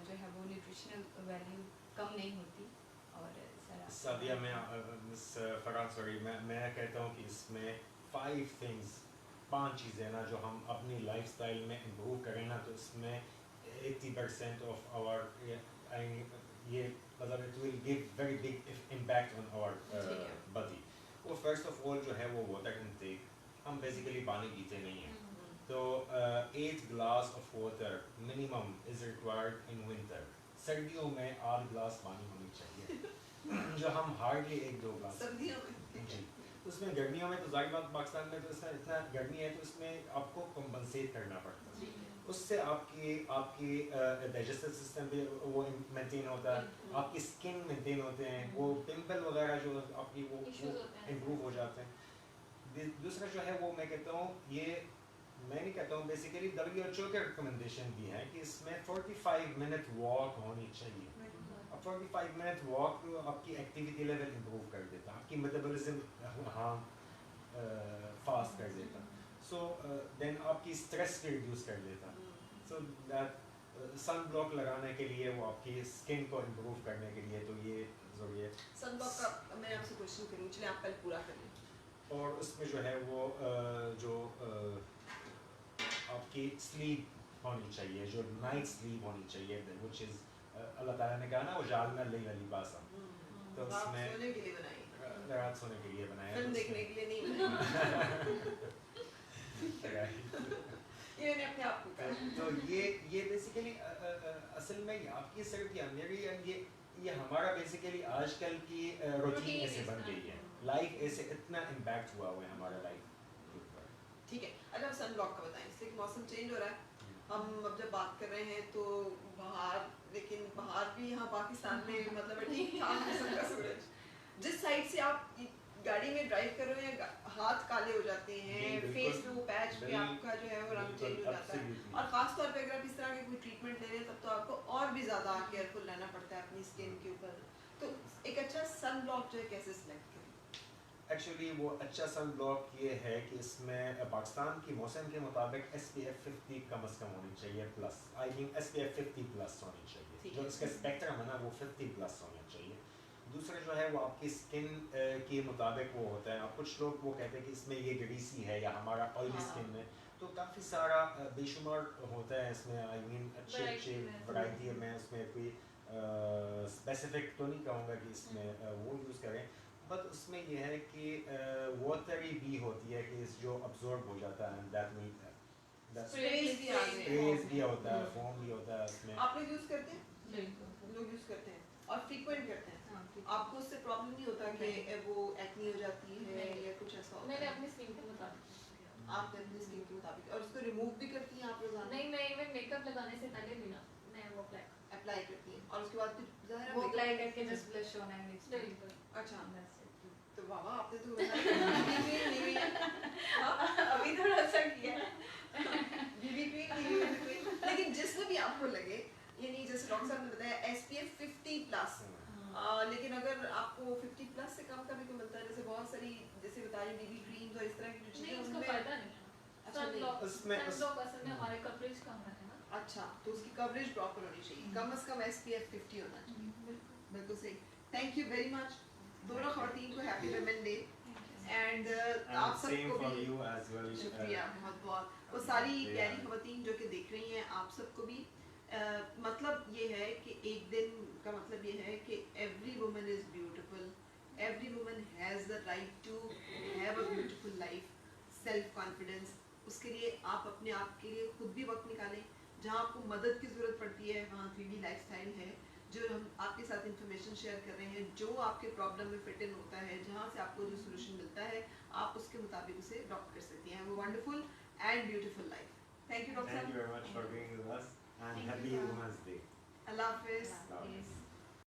जो है वो न्यूट्रिशनल वैल्यू कम नहीं होती। और सादिया मिस फरहान सॉरी मैं कहता हूँ कि इसमें 5 चीज़ें ना जो हम अपनी लाइफस्टाइल में इम्प्रूव करें ना, तो इसमें 80% ऑफ आवर ये मतलब it will give very big impact on our body. वो फर्स्ट ऑफ ऑल जो है वो वाटर इनटेक, हम बेसिकली पानी पीते नहीं हैं, तो 8 glass of water minimum is required in winter. सर्दियों में 8 ग्लास पानी होनी चाहिए जो हम हार्डली 1-2 ग्लास सर्दियों में जी। उसमें गर्मियों में तो जाहिर बात पाकिस्तान में तो इतना गर्मी है तो इसमें आपको कंपनसेट करना पड़ता है, उससे आपकी डाइजेस्टिव सिस्टम भी वो मेंटेन होता है, आपकी स्किन मेंटेन होते हैं, वो पिंपल वगैरह जो आपकी वो इम्प्रूव हो जाते हैं। दूसरा जो है वो मैं कहता हूँ, ये मैं नहीं कहता हूँ, बेसिकली WHO के रिकमेंडेशन भी है कि इसमें 45 मिनट वॉक होनी चाहिए। अब 45 मिनट वॉक आपकी एक्टिविटी लेवल इम्प्रूव कर देता, आपकी मेटाबॉलिज्म फास्ट कर देता, सो देन आपकी स्ट्रेस भी रिड्यूस कर देता, सो दैट सन ब्लॉक लगाने के लिए वो आपकी स्किन को इम्प्रूव करने के लिए तो ये ज़रूरी है। सन ब्लॉक का मैं आपसे क्वेश्चन करूँ, चलिए आप पहले पूरा कर लें। और उसमें जो है वो जो आपकी स्लीप होनी चाहिए, जो नाइट स्लीप होनी चाहिए, व्हिच इज़ अल्लाह ताला ने कहा ना वो जालना लैला लिबासा, तो आप उसमें सोने के लिए बनाई, रात सोने के लिए बनाया, फिल्म देखने के लिए नहीं बनाई ये मैंने अपने आप को कहा। तो ये बेसिकली असल में आपकी सिर्फ या मेरी ये हमारा बेसिकली आजकल की रूटीन ऐसे बन गई है, लाइफ ऐसे इतना इम्पैक्ट हुआ है हमारा लाइफ। ठीक है, अच्छा सन ब्लॉक का बताएं, इसलिए कि मौसम चेंज हो रहा है, हम अब जब बात कर रहे हैं तो बाहर, लेकिन बाहर भी यहाँ पाकिस्तान में मतलब है ठीक ठाक किस्म का सूरज, जिस साइड से आप गाड़ी में ड्राइव कर रहे हो हाथ काले हो जाते हैं, फेस पे वो पैच पे आपका जो है वो रंग चेंज हो जाता है, और खास तौर पे अगर आप इस तरह के कोई ट्रीटमेंट ले रहे हैं तब तो आपको और भी ज़्यादा केयरफुल रहना पड़ता है अपनी स्किन के ऊपर। तो एक अच्छा सन ब्लॉक जो है कैसे सिलेक्ट करें? एक्चुअली वो अच्छा सन ब्लॉक ये है कि इसमें पाकिस्तान की मौसम के मुताबिक SPF 50 कम से कम होनी चाहिए, plus I mean SPF 50 plus होनी चाहिए, जो इसका स्पेक्ट्रम है ना वो 50 प्लस होना चाहिए। दूसरा जो है वो आपकी स्किन के मुताबिक वो होता है, अब कुछ लोग वो कहते हैं कि इसमें ये ग्रीसी है या हमारा ऑयली स्किन है, तो काफ़ी सारा बेशुमार होता है इसमें, आई मीन अच्छे वैरायटी है, मैं उसमें कोई स्पेसिफिक तो नहीं कहूँगा कि इसमें वो यूज़ करें, बट उसमें यह है कि वाटरी भी होती है कि जो अब्जॉर्ब हो जाता है, दैट मीन स्प्रेज भी होता है, फोम भी होता है उसमें। आप लोग यूज़ करते हैं? लोग यूज़ करते हैं और फ्रीक्वेंट करते हैं, आपको उससे प्रॉब्लम नहीं होता कि वो एक्ने हो जाती है या कुछ ऐसा होता मैंने है? अपनी स्किन के मुताबिक, आप अपनी स्किन के मुताबिक, और उसको रिमूव भी करती हैं आप रोजाना? नहीं मैं इवन मेकअप लगाने से पहले भी ना मैं वो अप्लाई करती हैं, और उसके बाद फिर ज़ाहिर है वो makeup- अप्लाई करके just blush on and lipstick, अच्छा, that's it। तो वाह आपने तो बीबी क्रीम ली हुई है। हाँ, अभी थोड़ा सा किया बीबी क्रीम ली हुई है, लेकिन जिसमें भी आपको लगे, ये नहीं जैसे डॉक्टर साहब ने बताया SPF 50 प्लस, लेकिन अगर आपको 50 प्लस से कम का भी कोई मिलता है, जैसे बहुत सारी जैसे बता रही बीबी क्रीम तो इस तरह की जो नहीं चीजें उसका उनमें फायदा नहीं है, अच्छा नहीं, सनब्लॉक उसमें- असल में हमारे कवरेज कम है ना। अच्छा तो उसकी कवरेज प्रॉपर होनी चाहिए, कम से कम SPF 50 होना चाहिए, बिल्कुल सही। थैंक यू वेरी मच दोनों खवातीन को, हैप्पी वुमेन डे, एंड आप सबको भी शुक्रिया बहुत बहुत, वो सारी प्यारी खवातीन जो कि देख रही हैं, आप सबको भी मतलब ये है कि एक दिन का मतलब ये है कि every woman is beautiful, every woman has the right to have a beautiful life, self confidence, उसके लिए आप अपने आप के लिए खुद भी वक्त निकालें। जहाँ आपको मदद की ज़रूरत पड़ती है वहाँ 3D लाइफस्टाइल है, जो हम आपके साथ इंफॉर्मेशन शेयर कर रहे हैं, जो आपके प्रॉब्लम में फिट इन होता है, जहाँ से आपको जो सोल्यूशन मिलता है आप उसके मुताबिक उसे अडॉप्ट कर सकती हैं। वो wonderful and beautiful life. Thank you doctor Thank you साहब। very much for being with us and Thank you, happy sir. Women's Day. अल्लाह हाफिज़। Love. Yes.